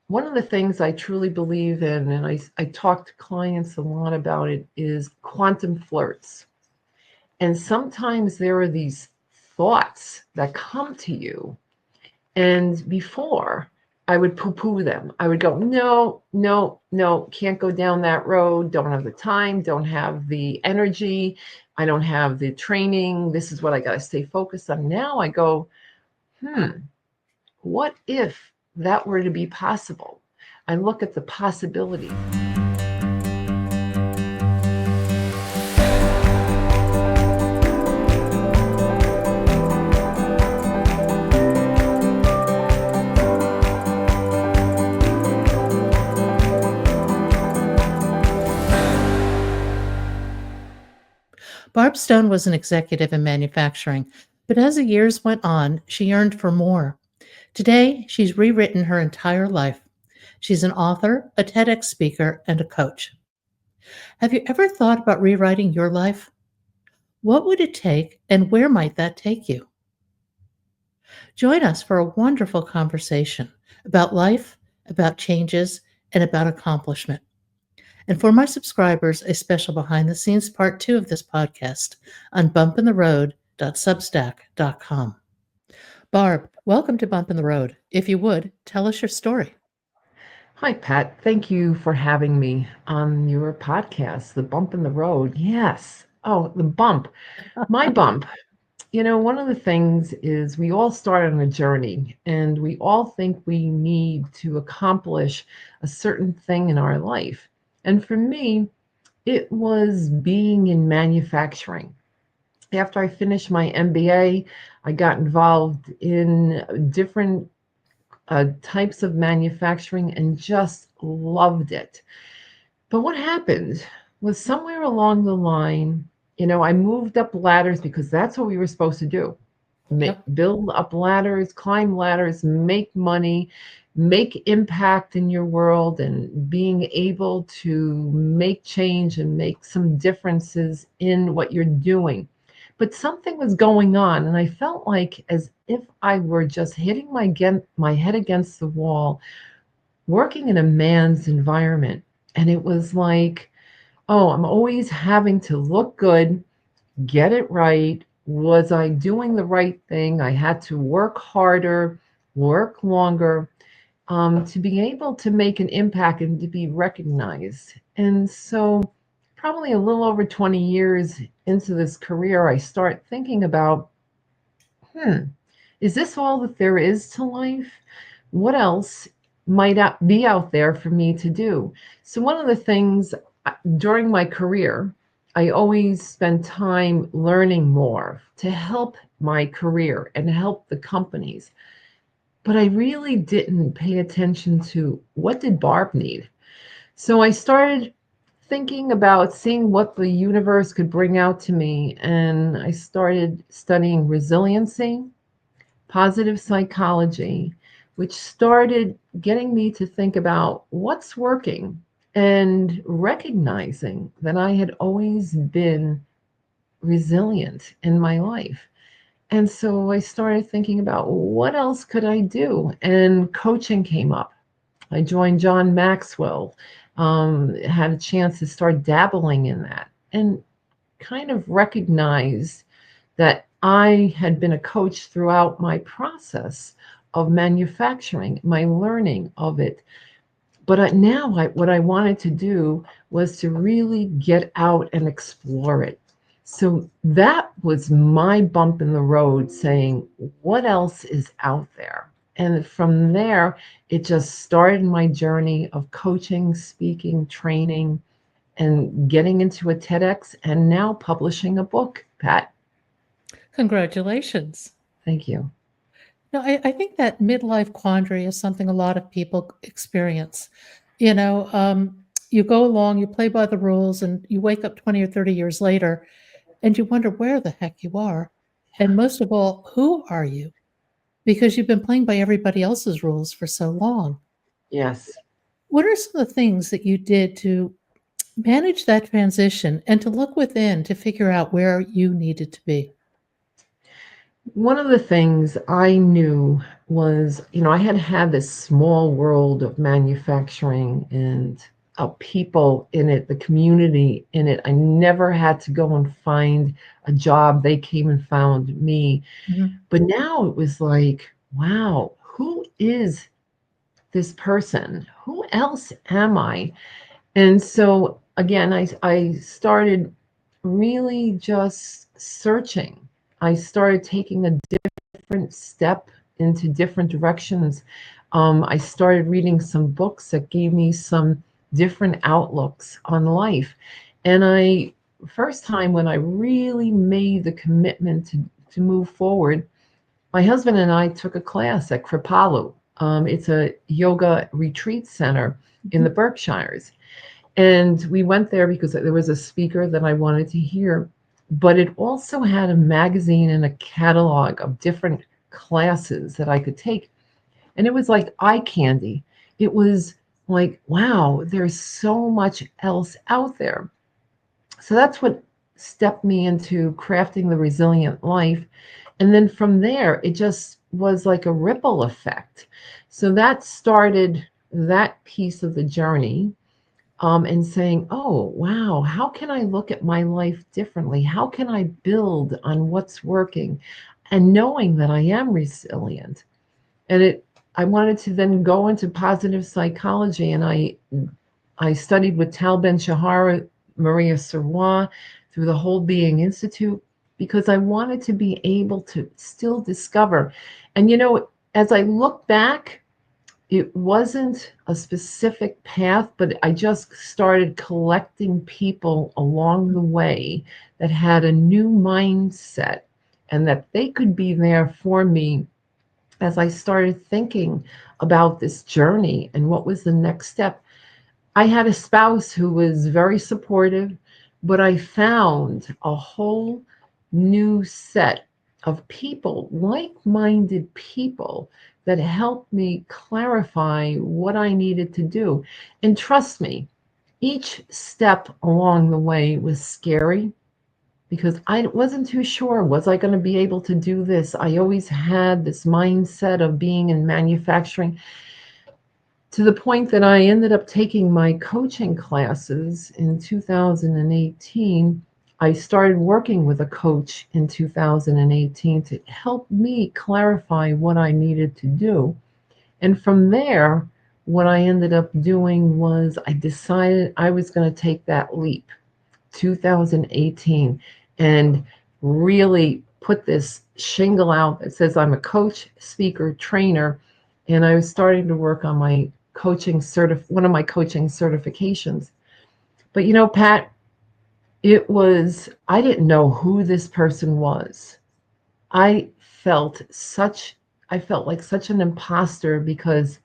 one of the things I truly believe in, and I talk to clients a lot about it, is quantum flirts. And sometimes there are these thoughts that come to you. And before, I would poo poo them. I would go, no, no, no, can't go down that road. Don't have the time, don't have the energy. I don't have the training. This is what I got to stay focused on. Now I go, what if that were to be possible? I look at the possibilities. Barb Stone was an executive in manufacturing, but as the years went on, she yearned for more. Today, she's rewritten her entire life. She's an author, a TEDx speaker, and a coach. Have you ever thought about rewriting your life? What would it take, and where might that take you? Join us for a wonderful conversation about life, about changes, and about accomplishment. And for my subscribers, a special behind the scenes part 2 of this podcast on bumpintheroad.substack.com. Barb, welcome to Bump in the Road. If you would, tell us your story. Hi, Pat. Thank you for having me on your podcast, The Bump in the Road. Yes. Oh, the bump. My bump. One of the things is we all start on a journey and we all think we need to accomplish a certain thing in our life. And for me, it was being in manufacturing. After I finished my MBA, I got involved in different types of manufacturing and just loved it. But what happened was somewhere along the line, I moved up ladders because that's what we were supposed to do. Yep. Build up ladders, climb ladders, make money, make impact in your world, and being able to make change and make some differences in what you're doing. But something was going on, and I felt like as if I were just hitting my head against the wall, working in a man's environment. And it was like, oh, I'm always having to look good, get it right. Was I doing the right thing? I had to work harder, work longer, to be able to make an impact and to be recognized. And so, probably a little over 20 years into this career, I start thinking about, hmm, is this all that there is to life? What else might be out there for me to do? So, one of the things during my career, I always spend time learning more to help my career and help the companies. But I really didn't pay attention to what did Barb need. So I started thinking about seeing what the universe could bring out to me, and I started studying resiliency, positive psychology, which started getting me to think about what's working and recognizing that I had always been resilient in my life. And so I started thinking about what else could I do? And coaching came up. I joined John Maxwell, had a chance to start dabbling in that and kind of recognized that I had been a coach throughout my process of manufacturing, my learning of it. But now what I wanted to do was to really get out and explore it. So that was my bump in the road saying, what else is out there? And from there, it just started my journey of coaching, speaking, training, and getting into a TEDx and now publishing a book, Pat. Congratulations. Thank you. No, I think that midlife quandary is something a lot of people experience. You know, you go along, you play by the rules, and you wake up 20 or 30 years later and you wonder where the heck you are. And most of all, who are you? Because you've been playing by everybody else's rules for so long. Yes. What are some of the things that you did to manage that transition and to look within to figure out where you needed to be? One of the things I knew was, I had had this small world of manufacturing and people in it, the community in it. I never had to go and find a job. They came and found me. Mhm. But now it was like, wow, who is this person? Who else am I? And so again, I started really just searching. I started taking a different step into different directions. I started reading some books that gave me some different outlooks on life. And first time when I really made the commitment to move forward, my husband and I took a class at Kripalu. It's a yoga retreat center in the Berkshires. And we went there because there was a speaker that I wanted to hear, but it also had a magazine and a catalog of different classes that I could take. And it was like eye candy. It was like, wow, there's so much else out there. So that's what stepped me into crafting the resilient life. And then from there, it just was like a ripple effect. So that started that piece of the journey, and saying, oh, wow, how can I look at my life differently? How can I build on what's working? And knowing that I am resilient. And I wanted to then go into positive psychology, and I studied with Tal Ben Shahar, Maria Serrois, through the Whole Being Institute, because I wanted to be able to still discover. And as I look back, it wasn't a specific path, but I just started collecting people along the way that had a new mindset and that they could be there for me as I started thinking about this journey and what was the next step. I had a spouse who was very supportive, but I found a whole new set of people, like minded people, that helped me clarify what I needed to do. And trust me, each step along the way was scary because I wasn't too sure, was I going to be able to do this? I always had this mindset of being in manufacturing, to the point that I ended up taking my coaching classes in 2018. I started working with a coach in 2018 to help me clarify what I needed to do. And from there, what I ended up doing was I decided I was going to take that leap, 2018, and really put this shingle out that says I'm a coach, speaker, trainer. And I was starting to work on my one of my coaching certifications. But Pat, I didn't know who this person was. I felt such I felt like such an imposter because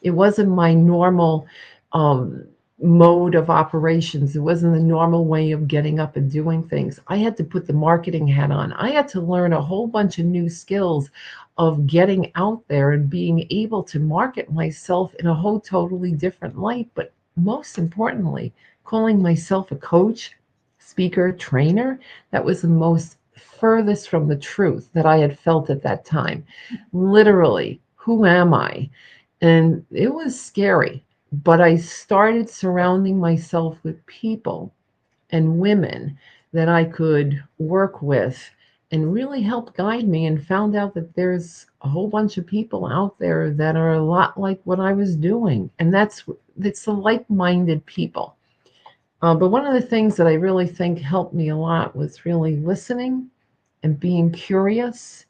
it wasn't my normal um, mode of operations. It wasn't the normal way of getting up and doing things. I had to put the marketing hat on. I had to learn a whole bunch of new skills of getting out there and being able to market myself in a whole totally different light. But most importantly, calling myself a coach, speaker, trainer, that was the most furthest from the truth that I had felt at that time. Literally, who am I? And it was scary, but I started surrounding myself with people and women that I could work with and really help guide me, and found out that there's a whole bunch of people out there that are a lot like what I was doing. And it's the like-minded people. But one of the things that I really think helped me a lot was really listening and being curious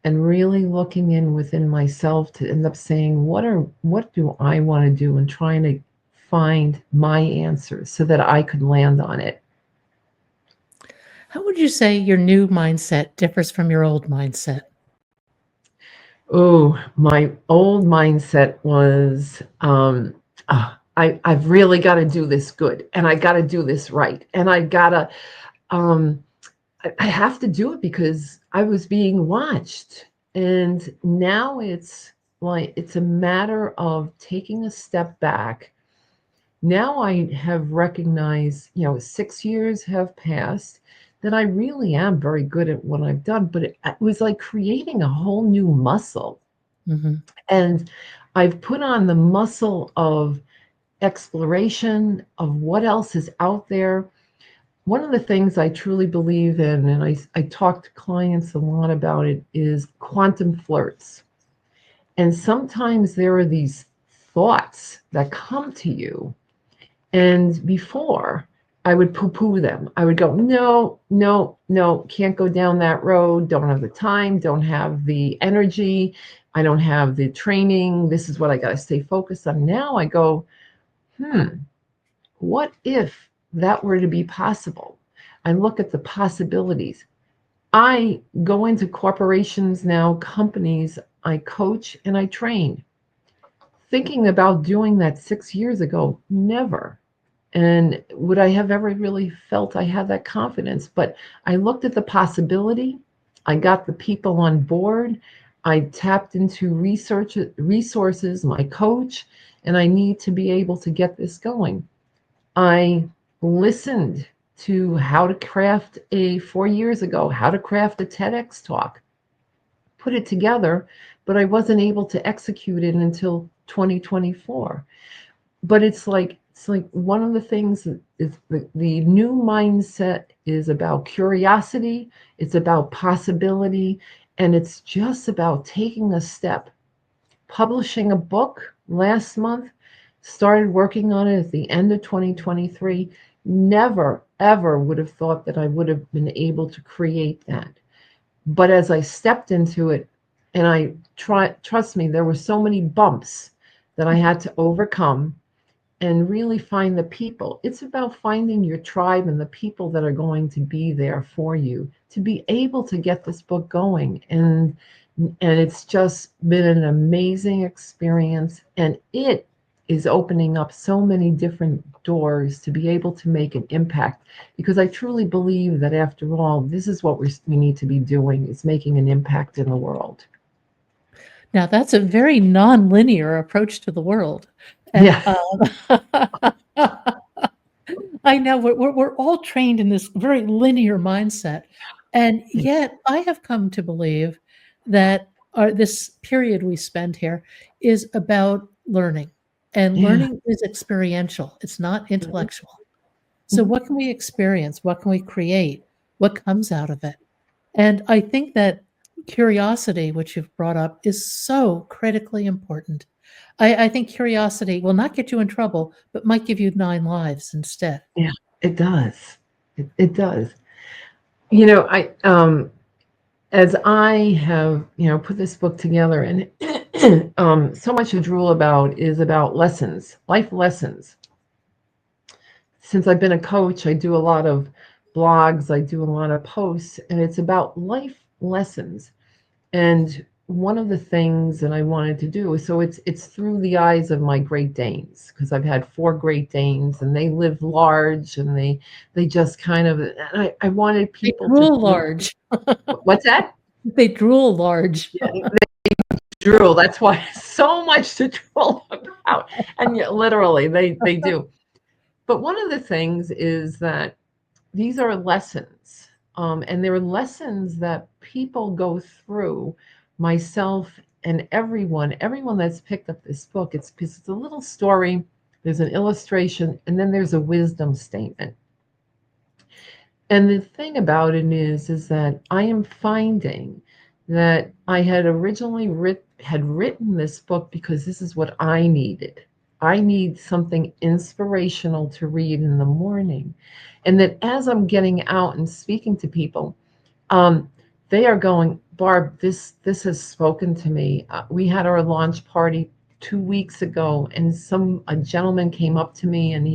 and really looking in within myself to end up saying, what do I want to do, and trying to find my answers so that I could land on it. How would you say your new mindset differs from your old mindset? Oh, my old mindset was, I've really got to do this good, and I got to do this right, and um, I have to do it because I was being watched. And now it's a matter of taking a step back. Now I have recognized, 6 years have passed, that I really am very good at what I've done, but it was like creating a whole new muscle. Mhm. And I've put on the muscle of exploration of what else is out there. One of the things I truly believe in, and I talk to clients a lot about it, is quantum flirts. And sometimes there are these thoughts that come to you. And before, I would poo poo them. I would go, no, no, no, can't go down that road. Don't have the time, don't have the energy. I don't have the training. This is what I got to stay focused on. Now I go, what if that were to be possible? I look at the possibilities. I go into corporations now, companies, I coach and I train. Thinking about doing that 6 years ago, never. And would I have ever really felt I had that confidence? But I looked at the possibility. I got the people on board. I tapped into resources, my coach, and I need to be able to get this going. I listened to how to craft 4 years ago, how to craft a TEDx talk, put it together, but I wasn't able to execute it until 2024. But it's like one of the things is the new mindset is about curiosity, it's about possibility, and it's just about taking a step. Publishing a book last month, started working on it at the end of 2023. Never, ever would have thought that I would have been able to create that. But as I stepped into it, and trust me, there were so many bumps that I had to overcome and really find the people. It's about finding your tribe and the people that are going to be there for you to be able to get this book going. And it's just been an amazing experience, and it is opening up so many different doors to be able to make an impact, because I truly believe that after all, this is what we need to be doing, is making an impact in the world. Now that's a very nonlinear approach to the world, and, Yeah. I know we're all trained in this very linear mindset, and yet I have come to believe that this period we spend here is about learning, and Yeah. learning is experiential, it's not Mhm. intellectual. So Mhm. what can we experience? What can we create? What comes out of it? And I think that curiosity, which you've brought up, is so critically important. I think curiosity will not get you in trouble, but might give you 9 lives instead. Yeah, it does. It does. You know, I as I have, put this book together, and so much to drool about is about lessons, life lessons. Since I've been a coach, I do a lot of blogs, I do a lot of posts, and it's about life lessons. And one of the things that I wanted to do is, so it's through the eyes of my Great Danes, because I've had four Great Danes and they live large, and they just kind of, and I wanted They people to drool feel. large. What's that? They drool large. Yeah, drool. That's why so much to drool about. And yet, literally, they do. But one of the things is that these are lessons, and they're lessons that people go through, myself and everyone that's picked up this book. It's a little story, there's an illustration, and then there's a wisdom statement. And the thing about it is that I am finding that I had originally had written this book because this is what I needed. I need something inspirational to read in the morning. And that as I'm getting out and speaking to people, um, they are going, Barb, this has spoken to me. We had our launch party 2 weeks ago, and a gentleman came up to me, and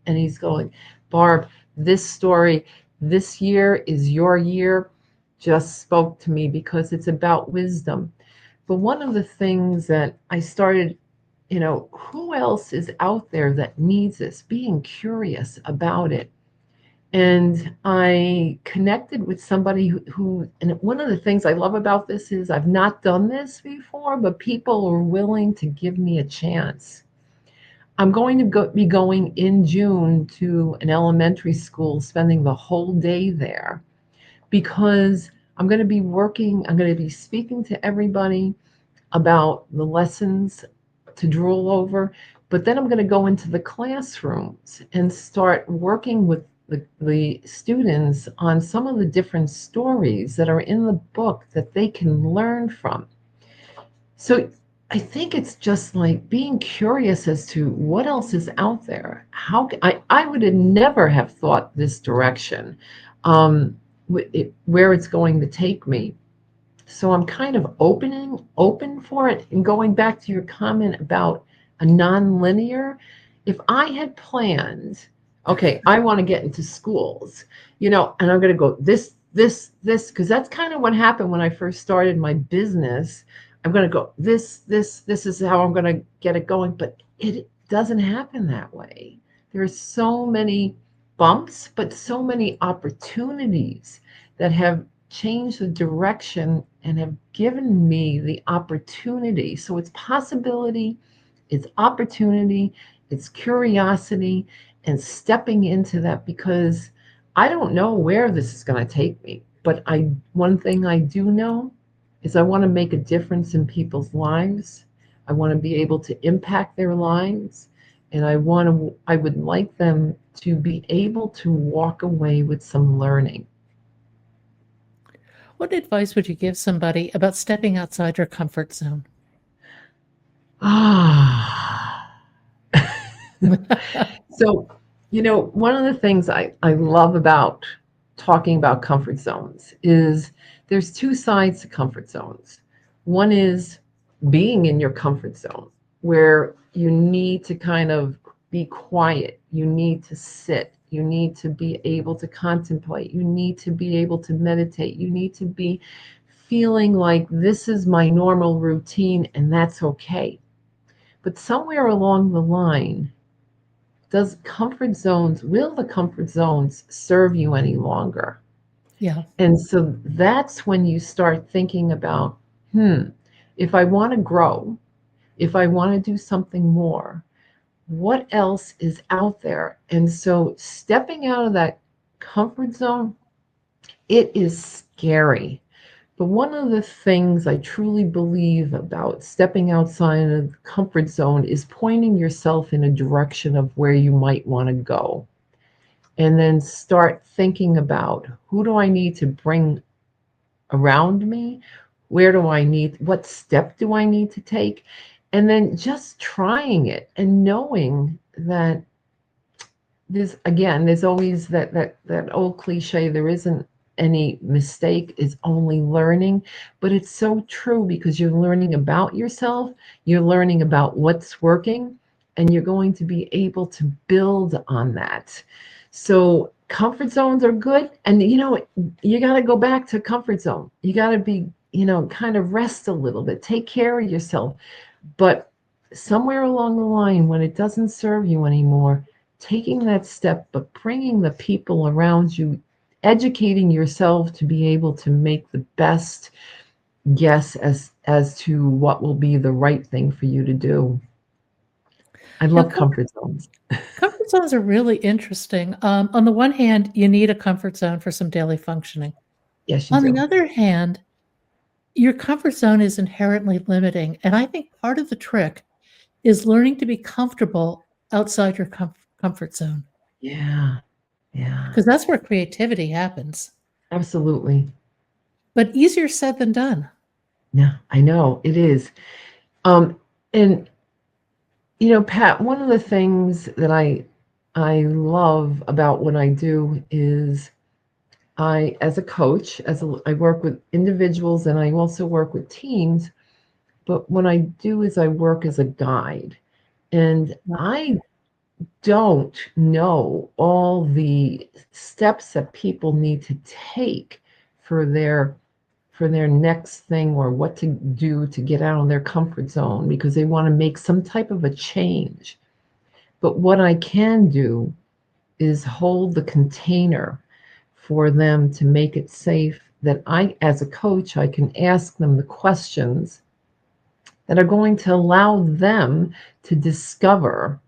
he's going, Barb, this story, this year is your year, just spoke to me because it's about wisdom. But one of the things that I started, who else is out there that needs this? Being curious about it. And I connected with somebody and one of the things I love about this is I've not done this before, but people are willing to give me a chance. I'm going to be going in June to an elementary school, spending the whole day there, because I'm going to be speaking to everybody. about the lessons to drool over, but then I'm going to go into the classrooms and start working with the students on some of the different stories that are in the book that they can learn from. So I think it's just like being curious as to what else is out there. I would have never have thought this direction, um, where it's going to take me. So I'm kind of open for it. And going back to your comment about a nonlinear, if I had planned, okay, I want to get into schools, and I'm going to go this, because that's kind of what happened when I first started my business. I'm going to go this is how I'm going to get it going, but it doesn't happen that way. There are so many bumps, but so many opportunities that have changed the direction and have given me the opportunity. So it's possibility, it's opportunity, it's curiosity, and stepping into that, because I don't know where this is going to take me. But one thing I do know is I want to make a difference in people's lives. I want to be able to impact their lives, and I would like them to be able to walk away with some learning. What advice would you give somebody about stepping outside your comfort zone? Ah. So, one of the things I love about talking about comfort zones is there's two sides to comfort zones. One is being in your comfort zone, where you need to kind of be quiet, you need to sit, you need to be able to contemplate, you need to be able to meditate, you need to be feeling like this is my normal routine and that's okay. But somewhere along the line, will the comfort zones serve you any longer? Yeah. And so that's when you start thinking about, hmm, if I want to grow, if I want to do something more, what else is out there? And so stepping out of that comfort zone, it is scary. But one of the things I truly believe about stepping outside of the comfort zone is pointing yourself in a direction of where you might want to go. And then start thinking about, who do I need to bring around me? What step do I need to take? And then just trying it and knowing that there's always that old cliche, there isn't any mistake, is only learning. But it's so true, because you're learning about yourself, you're learning about what's working, and you're going to be able to build on that. So comfort zones are good, and you got to go back to comfort zone. You got to be, kind of rest a little bit, take care of yourself. But somewhere along the line, when it doesn't serve you anymore, taking that step, but bringing the people around you, educating yourself to be able to make the best guess as to what will be the right thing for you to do. I Yeah, love comfort zones. comfort zones are really interesting. On the one hand, you need a comfort zone for some daily functioning. Yes, you On the do. other hand, your comfort zone is inherently limiting. And I think part of the trick is learning to be comfortable outside your comfort zone, Yeah, yeah, because that's where creativity happens. absolutely. But easier said than done. Yeah, I know it is. And Pat, one of the things that I love about what I do is, as a coach, I work with individuals and I also work with teams. But what I do is I work as a guide, and Yeah. I don't know all the steps that people need to take for their next thing, or what to do to get out of their comfort zone, because they want to make some type of a change. But what I can do is hold the container for them to make it safe, that as a coach, I can ask them the questions that are going to allow them to discover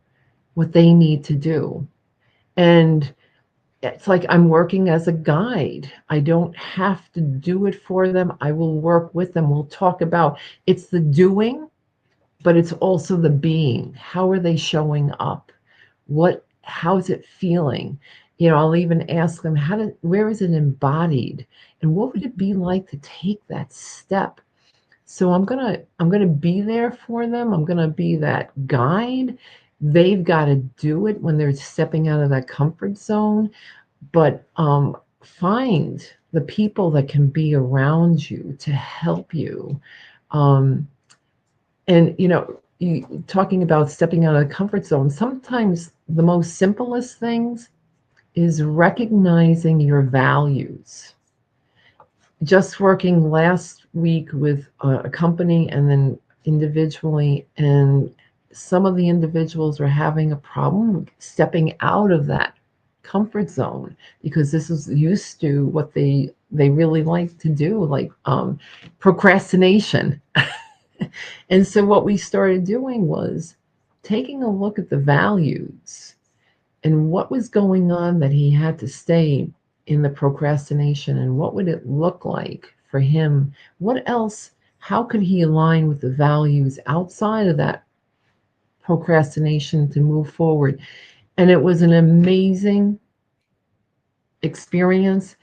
what they need to do. And it's like I'm working as a guide. I don't have to do it for them. I will work with them. We'll talk about it's the doing, but it's also the being. How are they showing up? How's it feeling? I'll even ask them where is it embodied? And what would it be like to take that step? So I'm gonna be there for them. I'm gonna be that guide. They've got to do it when they're stepping out of that comfort zone, but find the people that can be around you to help you. Um, and talking about stepping out of the comfort zone, sometimes the most simplest things is recognizing your values. Just working last week with a company and then individually, and some of the individuals are having a problem stepping out of that comfort zone because this is used to what they really like to do, like procrastination. And so what we started doing was taking a look at the values and what was going on that he had to stay in the procrastination, and what would it look like for him? What else? How could he align with the values outside of that procrastination to move forward? And it was an amazing experience.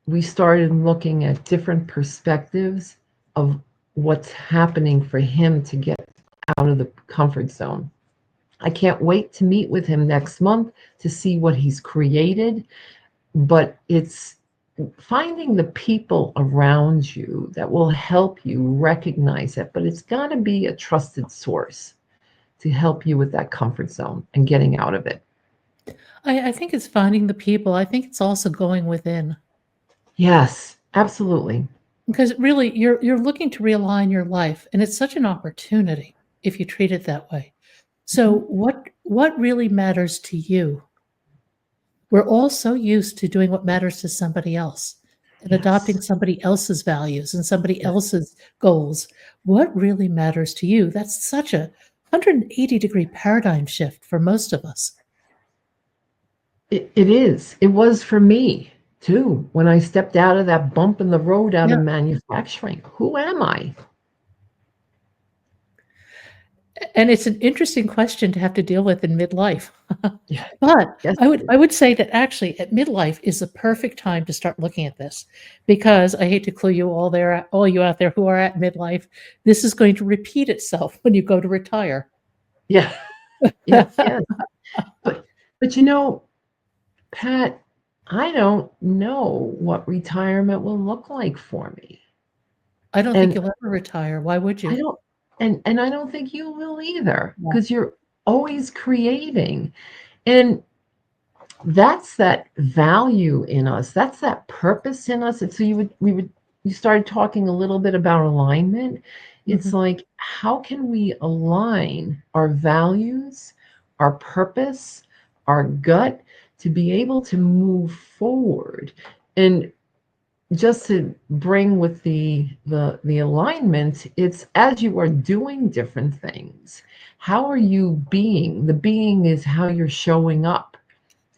We started looking at different perspectives of what's happening for him to get out of the comfort zone. I can't wait to meet with him next month to see what he's created. But it's finding the people around you that will help you recognize it. But it's got to be a trusted source to help you with that comfort zone and getting out of it. I think it's finding the people. I think it's also going within. Yes, absolutely. Because really you're looking to realign your life, and it's such an opportunity if you treat it that way. So Mhm. what really matters to you? We're all so used to doing what matters to somebody else and adopting Yes, somebody else's values and somebody yes. else's goals. What really matters to you? That's such a 180-degree paradigm shift for most of us. It is. It was for me too when I stepped out of that bump in the road out of Yeah. manufacturing. Who am I? And it's an interesting question to have to deal with in midlife. Yeah, But yes, I it would is. I would say that actually at midlife is the perfect time to start looking at this, because I hate to clue you all you out there who are at midlife, this is going to repeat itself when you go to retire. Yeah, yes, yes. But but Pat, I don't know what retirement will look like for me. I don't think And you'll ever retire. Why would I you? don't and I don't think you will either Yeah. because you're always creating. And that's that value in us. That's that purpose in us. And so you started talking a little bit about alignment. It's Mhm. like how can we align our values, our purpose, our gut to be able to move forward? And just to bring with the alignment, it's as you are doing different things, how are you being? The being is how you're showing up,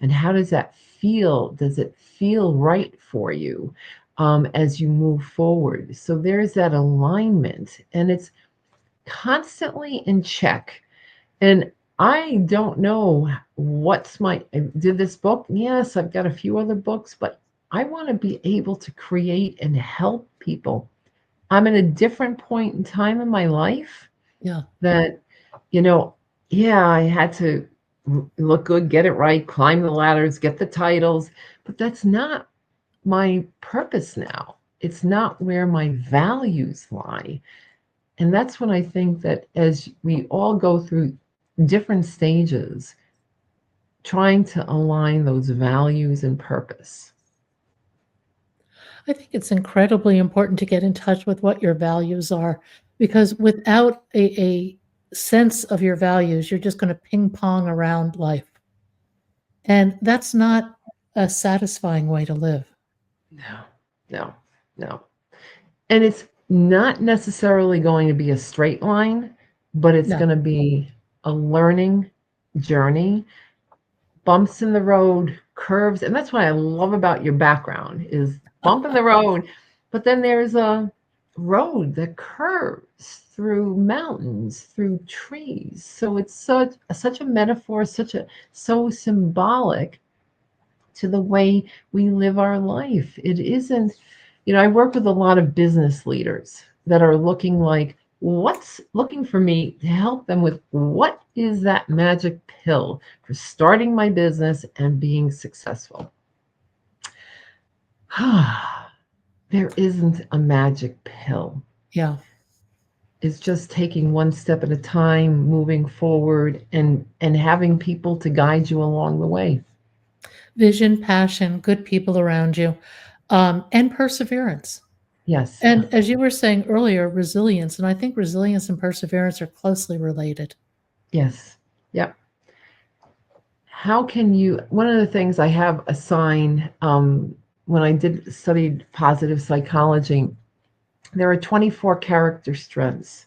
and how does that feel? Does it feel right for you as you move forward? So there's that alignment, and it's constantly in check. And I don't know what's I did this book. Yes, I've got a few other books, but I want to be able to create and help people. I'm at a different point in time in my life Yeah. that, you know, yeah, I had to look good, get it right, climb the ladders, get the titles, but that's not my purpose now. It's not where my values lie. And that's when I think that as we all go through different stages, trying to align those values and purpose. I think it's incredibly important to get in touch with what your values are, because without a sense of your values, you're just going to ping pong around life. And that's not a satisfying way to live. No, no, no. And it's not necessarily going to be a straight line, but it's No. going to be a learning journey, bumps in the road. curves, and that's what I love about your background is bump in the road, but then there's a road that curves through mountains, through trees. So it's such a metaphor, such a so symbolic to the way we live our life. It isn't, I work with a lot of business leaders that are looking for me to help them with what is that magic pill for starting my business and being successful. There isn't a magic pill. Yeah. It's just taking one step at a time, moving forward, and having people to guide you along the way. Vision, passion, good people around you, and perseverance. Yes. And as you were saying earlier, resilience. And I think resilience and perseverance are closely related. Yes. Yep. How can you, one of the things I have a sign, when I did studied positive psychology, there are 24 character strengths.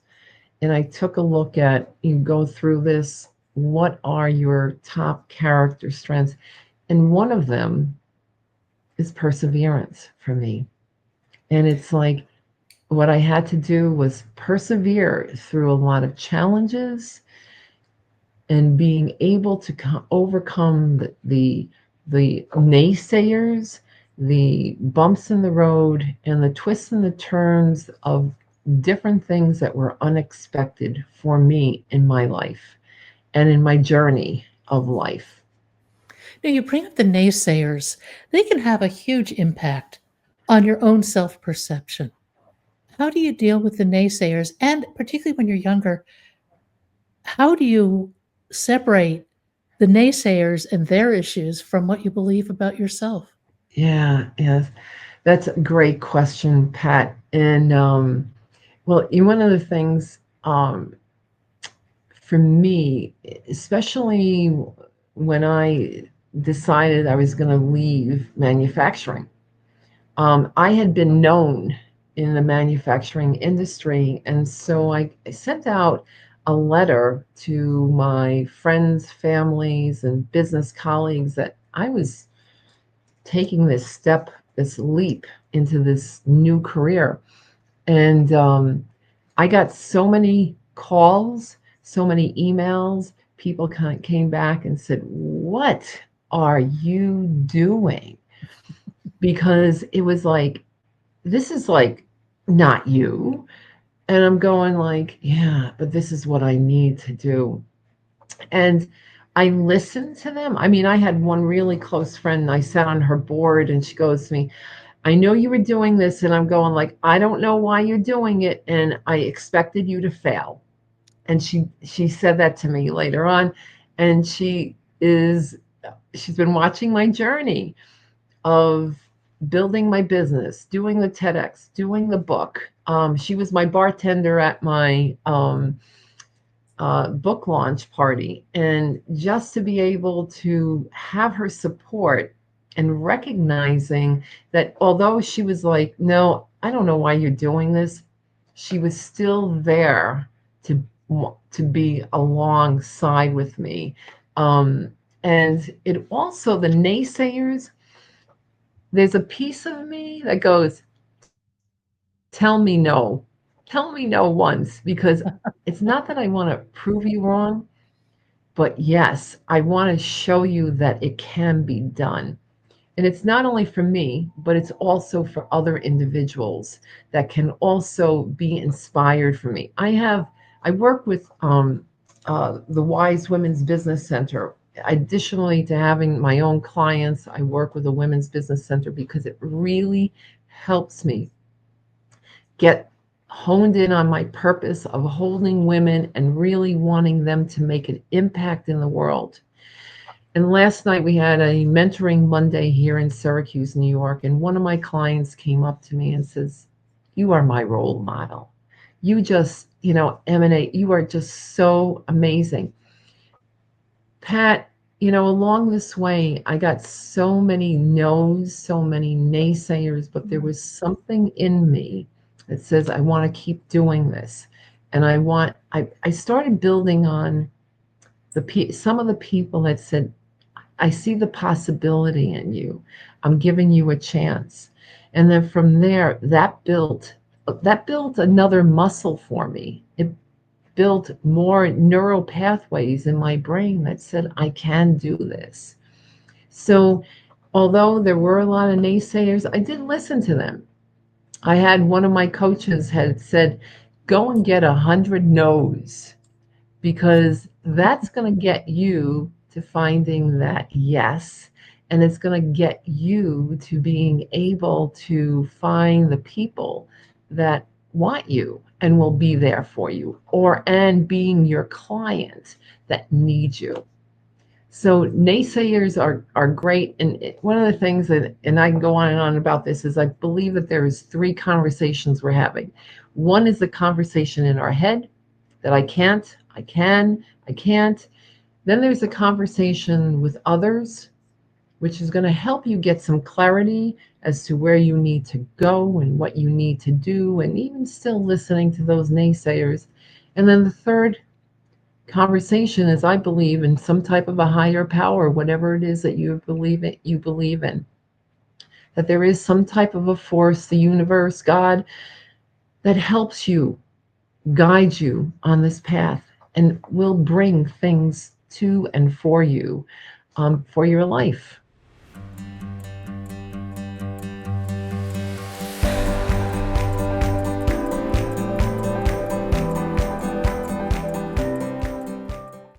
And I took a look at, you go through this, what are your top character strengths? And one of them is perseverance for me. And it's like what I had to do was persevere through a lot of challenges and being able to overcome the naysayers, the bumps in the road, and the twists and the turns of different things that were unexpected for me in my life and in my journey of life. Now, you bring up the naysayers, they can have a huge impact on your own self perception. How do you deal with the naysayers? And particularly when you're younger, how do you separate the naysayers and their issues from what you believe about yourself? Yeah, yes, that's a great question, Pat. And well, one of the things, for me, especially when I decided I was going to leave manufacturing, I had been known in the manufacturing industry. And so I sent out a letter to my friends, families, and business colleagues that I was taking this step, this leap into this new career. And I got so many calls, so many emails. People came back and said, "What are you doing?" Because it was like, this is like not you. And I'm going like, yeah, but this is what I need to do. And I listened to them. I mean, I had one really close friend, and I sat on her board, and she goes to me, "I know you were doing this." And I'm going like, "I don't know why you're doing it, and I expected you to fail." And she said that to me later on. And she's been watching my journey of building my business, doing the TEDx, doing the book. She was my bartender at my book launch party. And just to be able to have her support and recognizing that although she was like, "No, I don't know why you're doing this," she was still there to to be alongside with me. Um, and it also, the naysayers, there's a piece of me that goes, "Tell me no. Tell me no once," because it's not that I want to prove you wrong, but yes, I want to show you that it can be done. And it's not only for me, but it's also for other individuals that can also be inspired from me. I work with the Wise Women's Business Center. Additionally to having my own clients, I work with the Women's Business Center because it really helps me get honed in on my purpose of holding women and really wanting them to make an impact in the world. And last night we had a mentoring Monday here in Syracuse, New York, and one of my clients came up to me and says, "You are my role model. You just, emanate. You are just so amazing." Pat, along this way, I got so many no's, so many naysayers, but there was something in me that says, I want to keep doing this. And I started building on some of the people that said, I see the possibility in you. I'm giving you a chance. And then from there, that built another muscle for me. It built more neural pathways in my brain that said, I can do this. So, although there were a lot of naysayers, I did listen to them. I had one of my coaches had said, go and get 100 no's, because that's going to get you to finding that yes. And it's going to get you to being able to find the people that want you and will be there for you, or and being your client that needs you. So naysayers are great, and one of the things that, and I can go on and on about this, is I believe that there is three conversations we're having. One is the conversation in our head that I can't, I can, I can't. Then there's a conversation with others, which is going to help you get some clarity as to where you need to go and what you need to do, and even still listening to those naysayers. And then the third conversation is, I believe in some type of a higher power, whatever it is that you believe in, that there is some type of a force, the universe, God, that helps you, guide you on this path, and will bring things to and for you, for your life.